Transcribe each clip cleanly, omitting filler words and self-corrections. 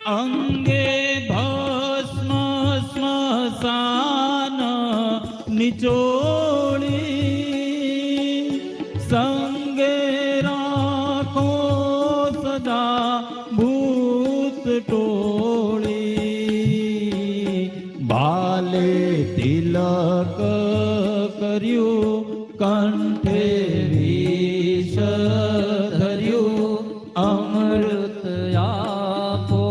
અંગે ભસ્મ સ્મશાન નિચોળી, સંગે રાખો સદા ભૂત ટોળી. બાલે તિલક કર્યું, કંઠે વિષ ધર્યું, અમૃત આપો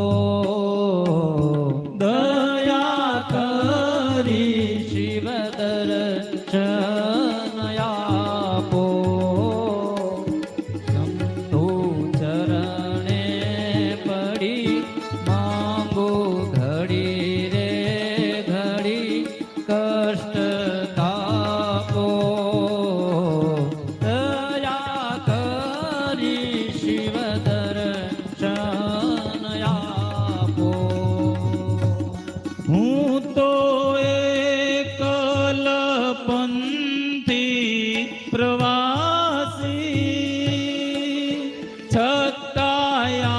દયા કરી, શિવ દર્શન આપો. સંતો ચરણે પડી માંગો ઘડી રે ઘડી, કષ્ટ તાપો દયા કરી, શિવ દર્શન આપો. હું તો એકલ પંથી પ્રવાસી, છતાયા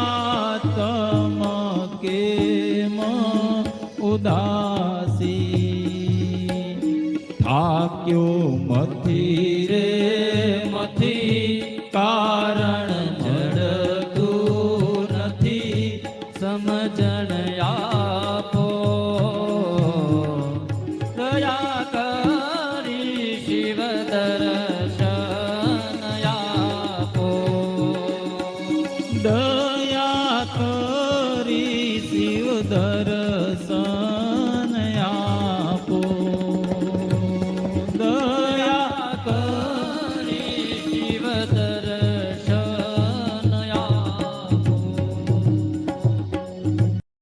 તમ કેમ ઉદાસી. થાક્યો મથી રે મથી, કારણ જડતું નથી, સમજણ આપો દયા કરી, શિવ દર્શન આપો. દયા કરી શિવ દર્શન